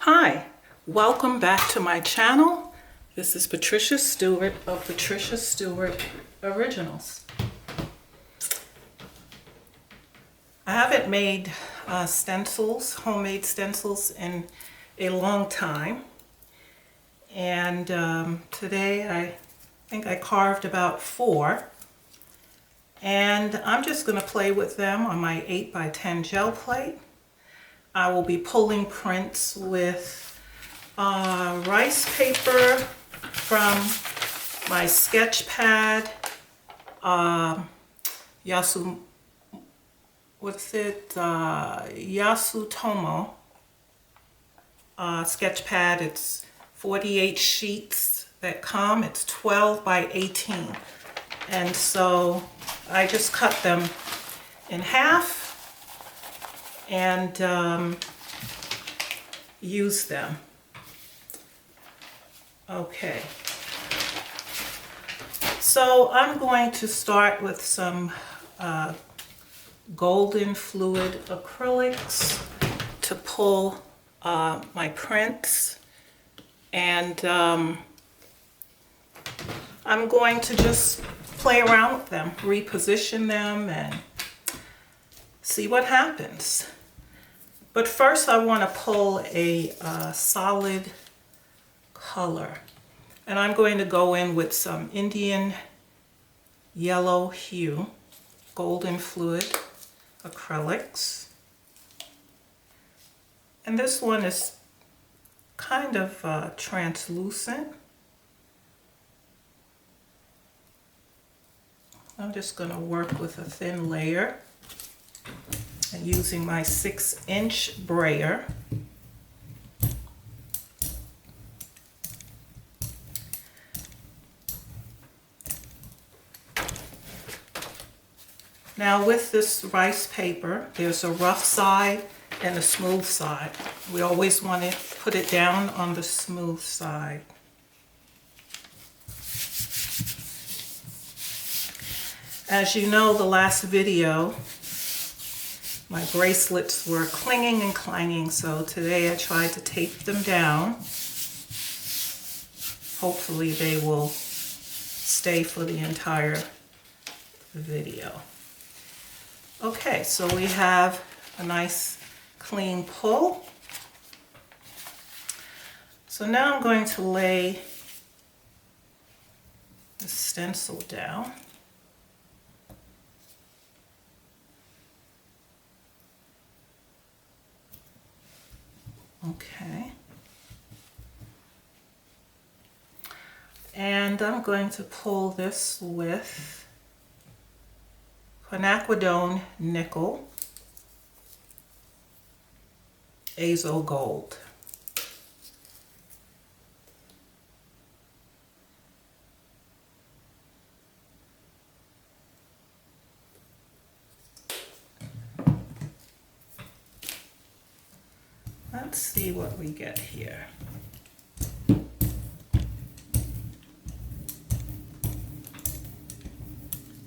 Hi, welcome back to my channel. This is Patricia Stuart of Patricia Stuart Originals. I haven't made stencils, homemade stencils, in a long time. And today I think I carved about 4. And I'm just going to play with them on my 8x10 gel plate. I will be pulling prints with rice paper from my sketch pad, Yasutomo sketch pad. It's 48 sheets that come. It's 12 by 18. And so I just cut them in half and use them. Okay, so I'm going to start with some golden fluid acrylics to pull my prints, and I'm going to just play around with them, reposition them, and see what happens. But first I want to pull a solid color, and I'm going to go in with some Indian yellow hue, golden fluid acrylics. And this one is kind of translucent. I'm just going to work with a thin layer and using my 6-inch brayer. Now with this rice paper, there's a rough side and a smooth side. We always want to put it down on the smooth side. As you know, the last video, my bracelets were clinging and clanging, so today I tried to tape them down. Hopefully they will stay for the entire video. Okay, so we have a nice clean pull. So now I'm going to lay the stencil down. Okay. And I'm going to pull this with quinacridone nickel, azo gold. Let's see what we get here.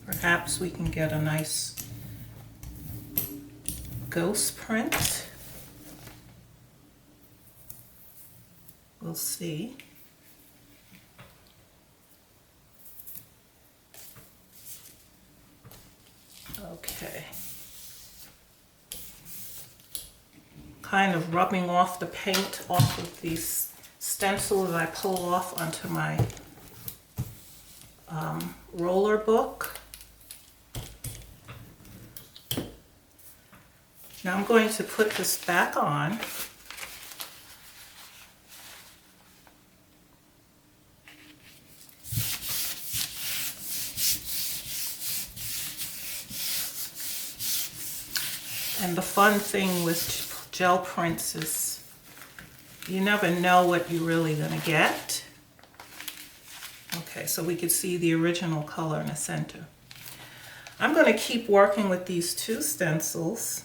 Perhaps we can get a nice ghost print. We'll see. Okay. Kind of rubbing off the paint off of these stencils I pull off onto my roller book. Now I'm going to put this back on. And the fun thing with gel prints is you never know what you're really going to get. Okay, so we can see the original color in the center. I'm going to keep working with these 2 stencils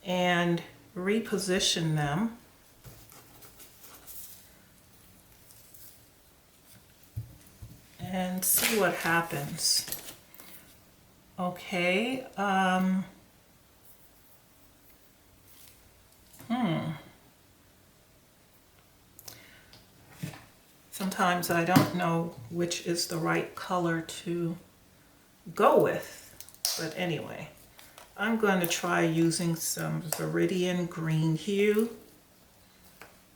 and reposition them. And see what happens. Okay, sometimes I don't know which is the right color to go with. But anyway, I'm going to try using some Viridian Green Hue.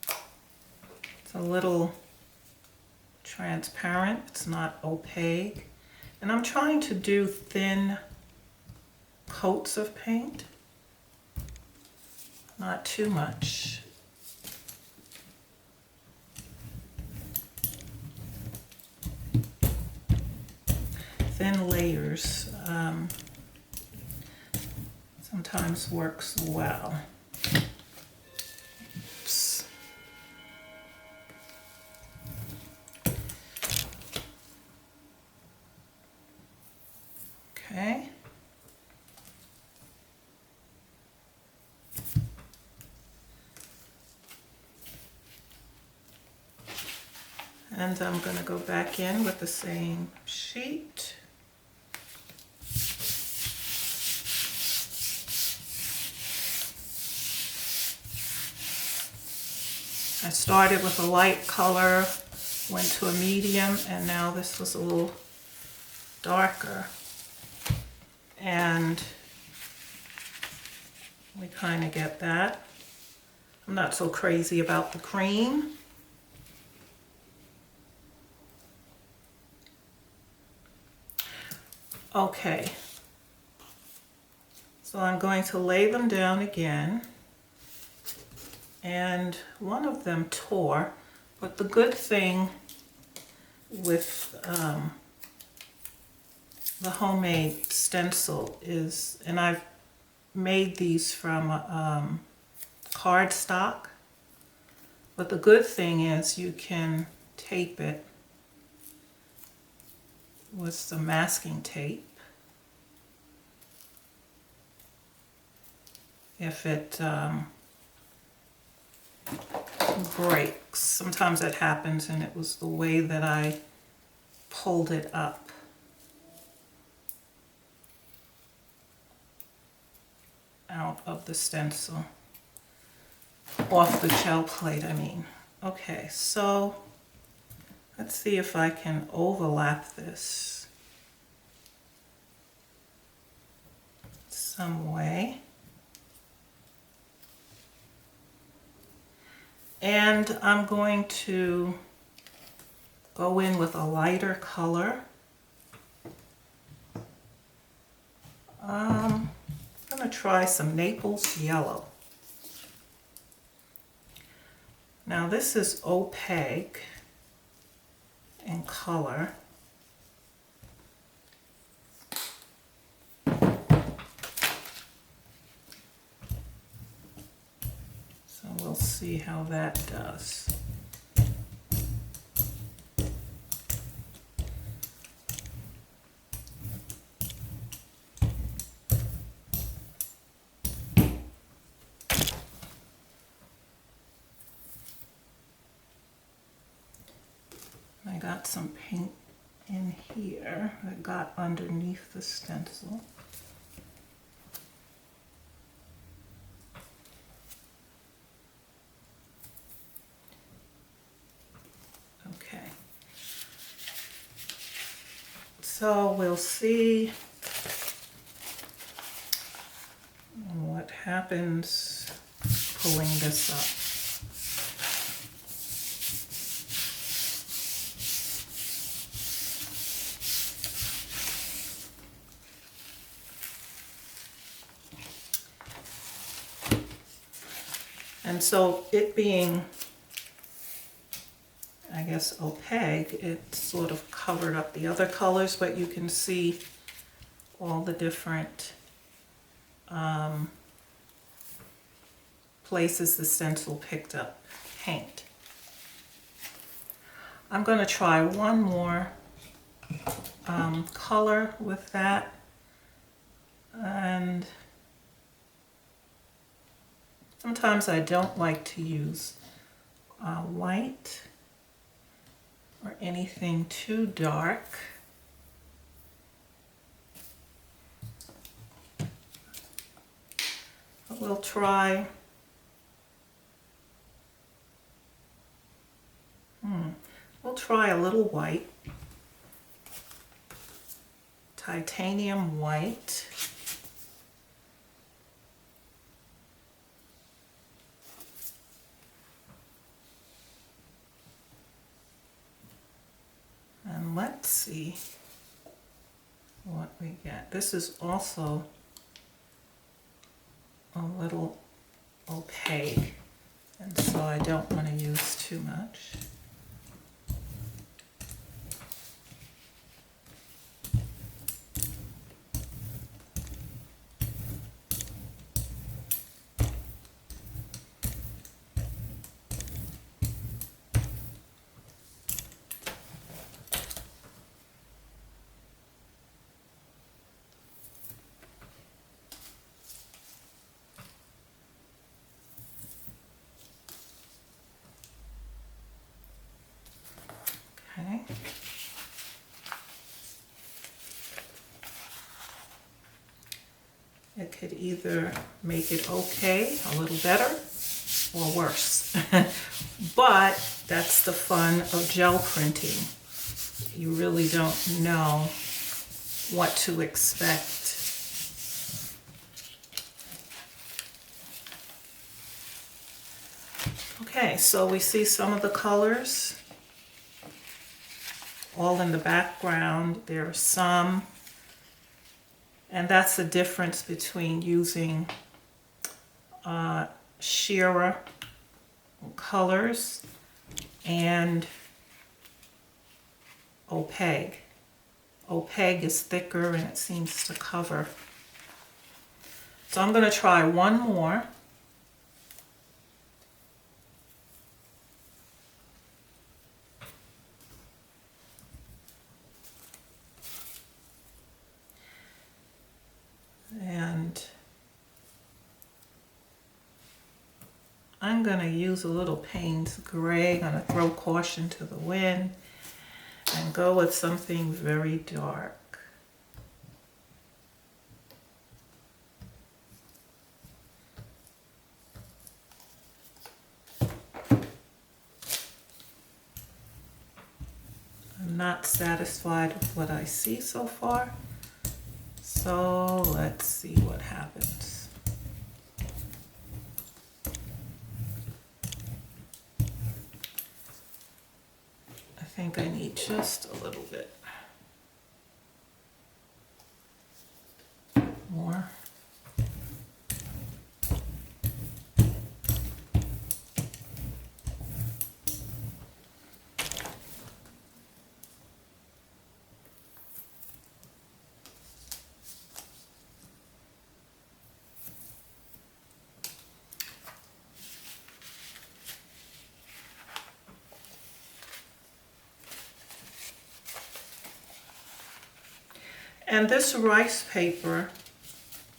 It's a little transparent, it's not opaque. And I'm trying to do thin coats of paint, not too much. Thin layers sometimes works well. Oops. Okay. And I'm going to go back in with the same sheet. I started with a light color, went to a medium, and now this was a little darker. And we kind of get that. I'm not so crazy about the cream. Okay, so I'm going to lay them down again, and one of them tore, but the good thing with the homemade stencil is, and I've made these from cardstock, but the good thing is you can tape it with some masking tape. If it breaks, sometimes that happens, and it was the way that I pulled it up. Out of the stencil, off the gel plate, I mean. Okay, so let's see if I can overlap this some way. And I'm going to go in with a lighter color. I'm going to try some Naples Yellow. Now this is opaque in color. So we'll see how that does. I got some paint in here that got underneath the stencil. Okay. So we'll see what happens pulling this up. And so it being, I guess, opaque, it sort of covered up the other colors, but you can see all the different places the stencil picked up paint. I'm going to try one more color with that, and sometimes I don't like to use white or anything too dark. But we'll try try a little white. Titanium white. And let's see what we get. This is also a little opaque, and so I don't want to use too much. Okay. It could either make it okay, a little better, or worse. But that's the fun of gel printing. You really don't know what to expect. Okay, so we see some of the colors all in the background. There are some, and that's the difference between using sheerer colors and opaque. Opaque is thicker and it seems to cover. So I'm going to try one more. And I'm going to use a little Payne's Gray. I'm going to throw caution to the wind and go with something very dark. I'm not satisfied with what I see so far. So let's see what happens. I think I need just a little bit more. And this rice paper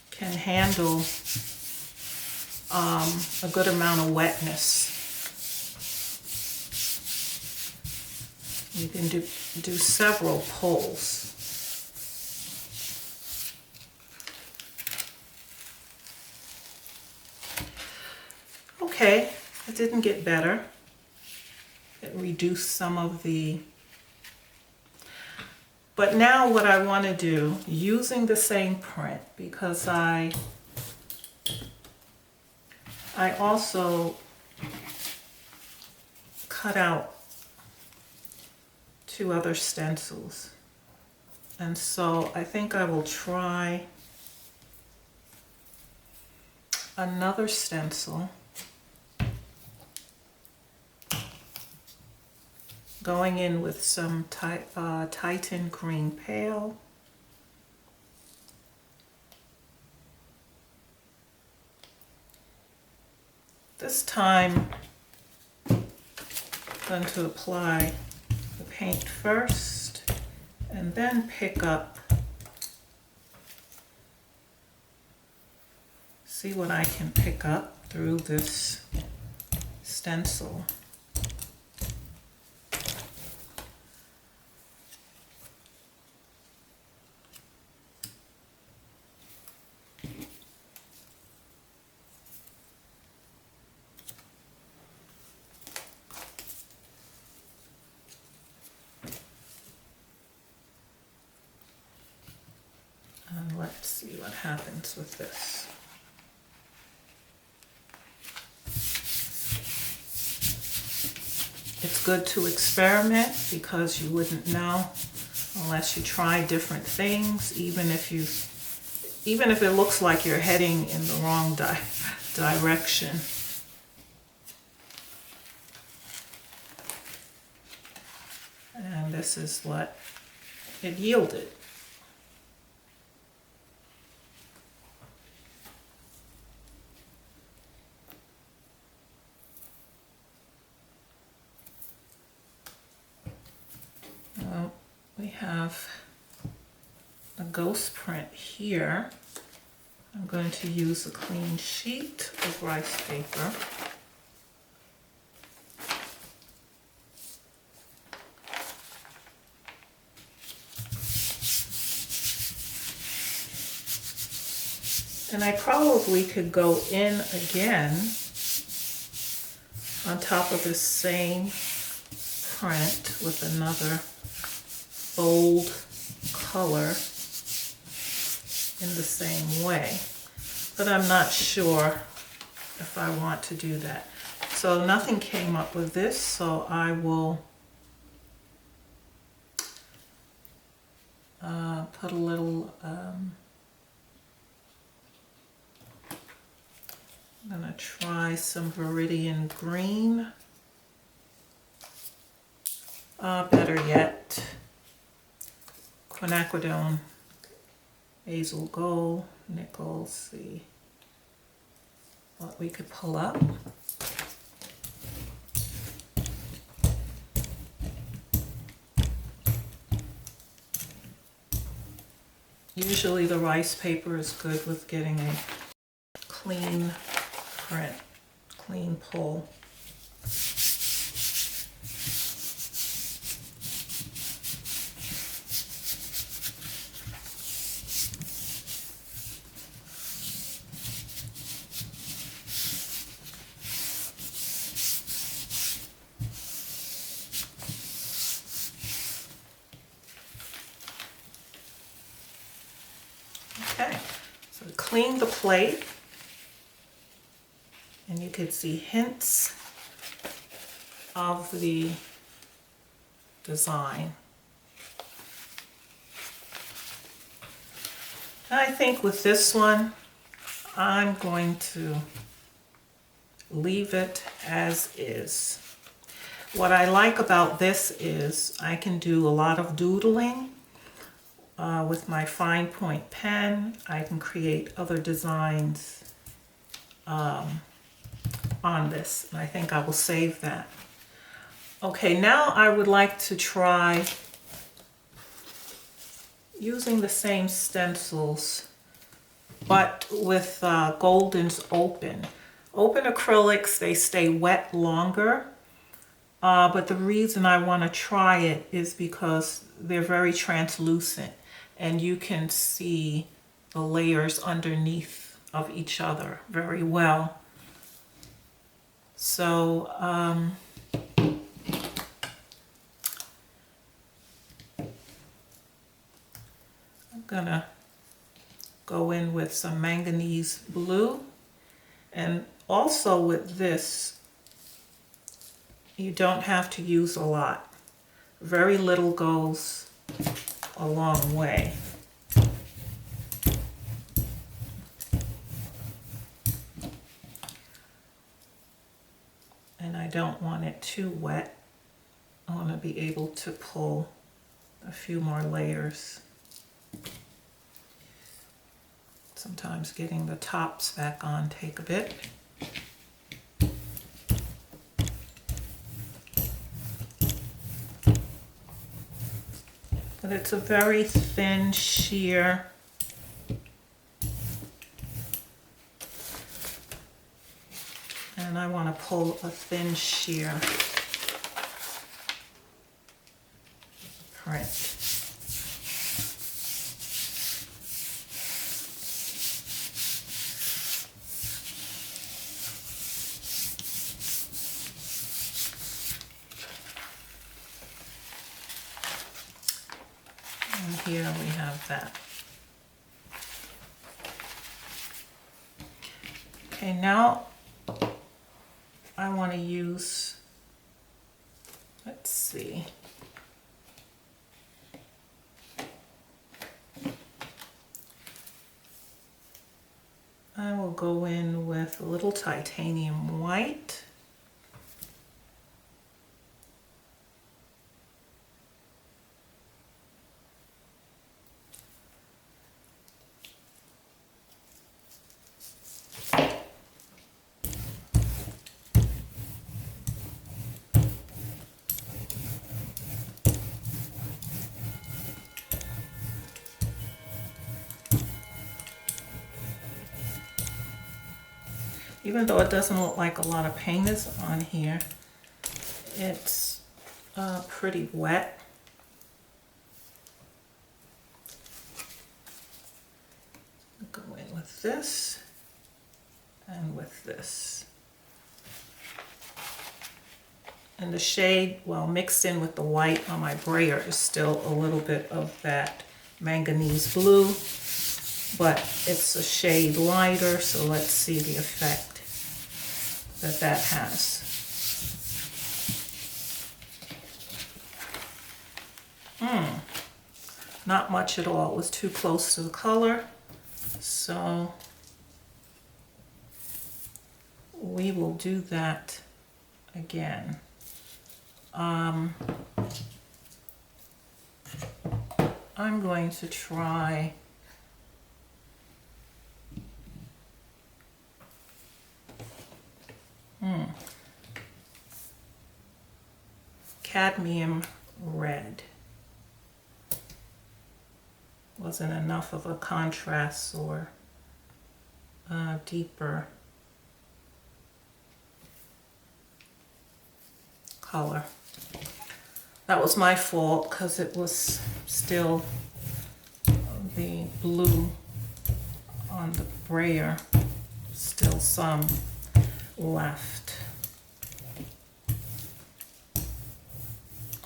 can handle a good amount of wetness. You can do several pulls. Okay, it didn't get better. It reduced some of the... But now what I want to do, using the same print, because I also cut out 2 other stencils. And so I think I will try another stencil, going in with some Titan Green Pale. This time I'm going to apply the paint first and then pick up, see what I can pick up through this stencil. what happens with this. It's good to experiment because you wouldn't know unless you try different things, even if it looks like you're heading in the wrong direction. And this is what it yielded. Well, we have a ghost print here. I'm going to use a clean sheet of rice paper. And I probably could go in again on top of this same print with another bold color in the same way, but I'm not sure if I want to do that. So nothing came up with this, so I will put a little I'm going to try some Viridian Green. Better yet, quinacridone, Hazel Gold, Nickel. See what we could pull up. Usually the rice paper is good with getting a clean print, clean pull. Okay, so clean the plate, and you could see hints of the design. I think with this one, I'm going to leave it as is. What I like about this is I can do a lot of doodling with my fine point pen. I can create other designs on this, and I think I will save that. Okay, now I would like to try using the same stencils, but with Golden's Open. Open acrylics, they stay wet longer, but the reason I want to try it is because they're very translucent and you can see the layers underneath of each other very well. So I'm gonna go in with some manganese blue, and also with this you don't have to use a lot. Very little goes a long way. And I don't want it too wet. I want to be able to pull a few more layers. Sometimes getting the tops back on take a bit. But it's a very thin sheer. And I want to pull a thin sheer print. And here we have that. Okay, now I want to use, let's see. I will go in with a little titanium white. Even though it doesn't look like a lot of paint is on here, it's pretty wet. I'll go in with this and with this. And the shade, well, mixed in with the white on my brayer is still a little bit of that manganese blue, but it's a shade lighter, so let's see the effect that that has. Not much at all. It was too close to the color, so we will do that again. I'm going to try cadmium red. Wasn't enough of a contrast or deeper color. That was my fault because it was still the blue on the brayer, still some left.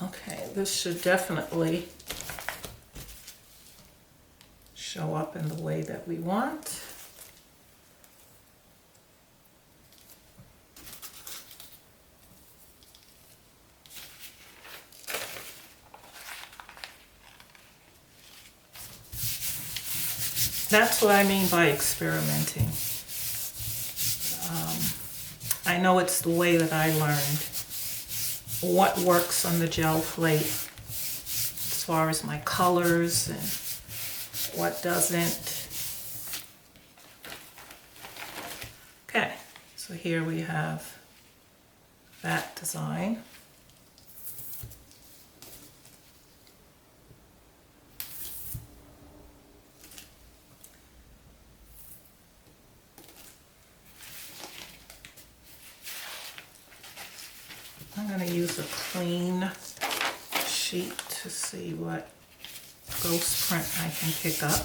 Okay, this should definitely show up in the way that we want. That's what I mean by experimenting. I know it's the way that I learned what works on the gel plate as far as my colors and what doesn't. Okay, so here we have that design. I'm going to use a clean sheet to see what ghost print I can pick up.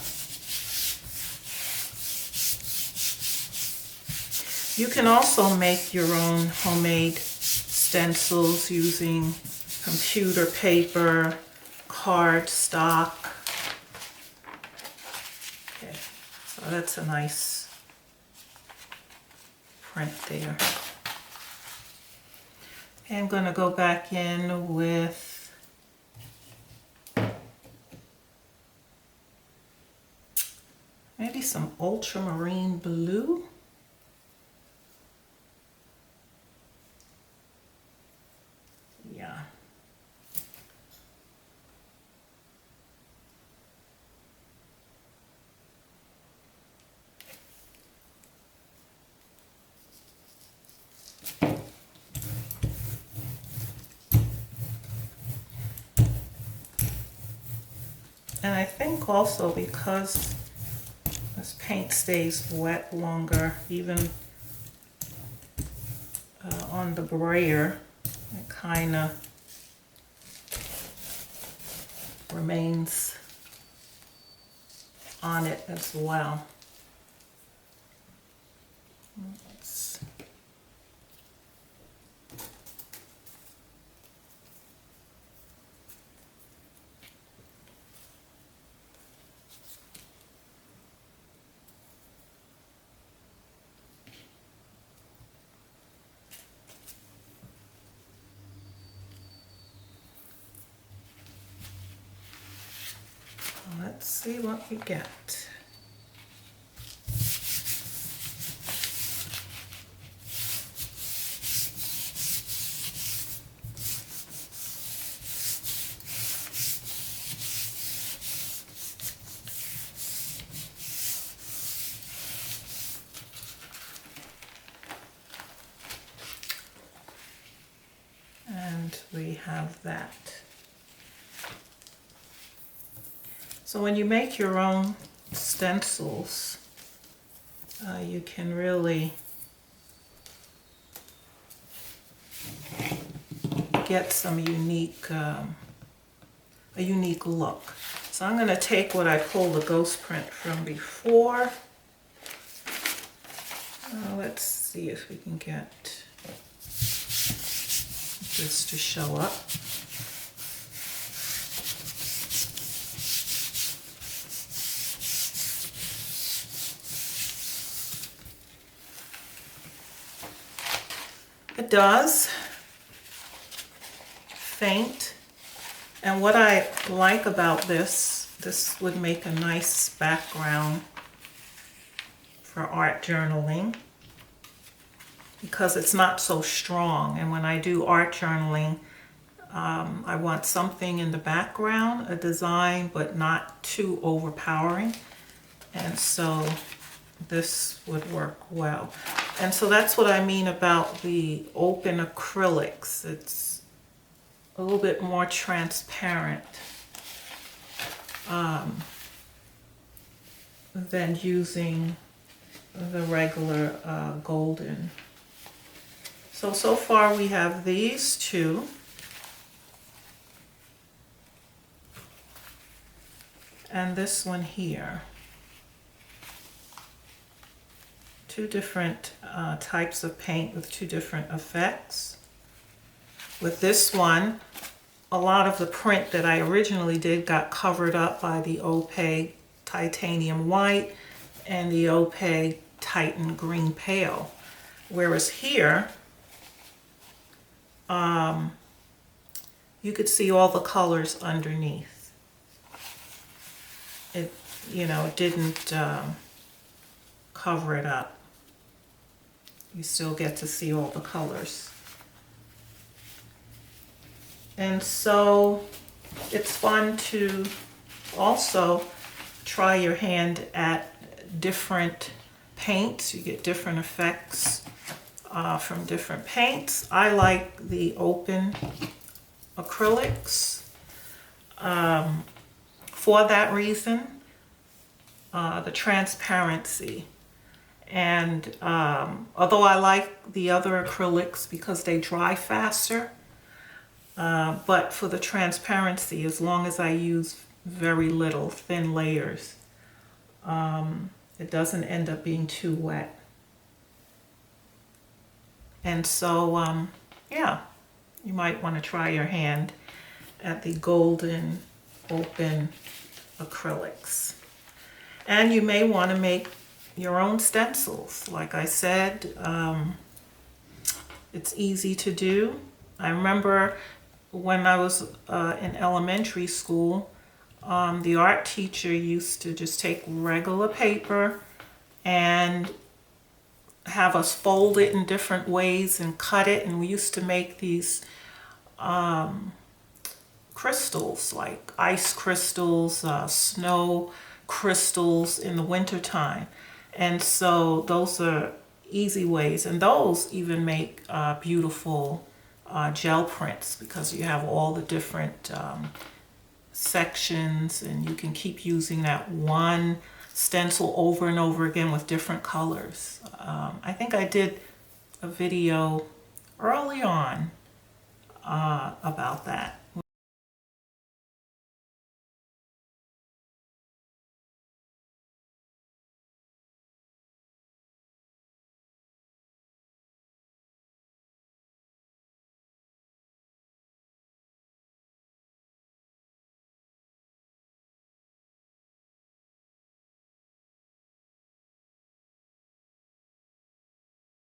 You can also make your own homemade stencils using computer paper, cardstock. Okay, so that's a nice print there. I'm going to go back in with maybe some ultramarine blue. Yeah. And I think also because this paint stays wet longer, even on the brayer, it kind of remains on it as well. let's see what we get. And we have that. So when you make your own stencils, you can really get some unique, a unique look. So I'm going to take what I pulled the ghost print from before. Let's see if we can get this to show up. It does faint, and what I like about this would make a nice background for art journaling because it's not so strong. And when I do art journaling, I want something in the background, a design, but not too overpowering. And so this would work well. And so that's what I mean about the open acrylics. It's a little bit more transparent than using the regular golden. So far we have these two. And this one here. Two different types of paint with two different effects. With this one, a lot of the print that I originally did got covered up by the opaque titanium white and the opaque Titan green pale. Whereas here, you could see all the colors underneath. It, you know, it didn't cover it up. You still get to see all the colors. And so it's fun to also try your hand at different paints. You get different effects from different paints. I like the open acrylics for that reason, the transparency. And although I like the other acrylics because they dry faster, but for the transparency, as long as I use very little thin layers, it doesn't end up being too wet. And so, yeah, you might want to try your hand at the golden open acrylics. And you may want to make your own stencils. Like I said, it's easy to do. I remember when I was in elementary school, the art teacher used to just take regular paper and have us fold it in different ways and cut it, and we used to make these crystals, like ice crystals, snow crystals in the wintertime. And so those are easy ways, and those even make beautiful gel prints because you have all the different sections, and you can keep using that one stencil over and over again with different colors. I think I did a video early on about that.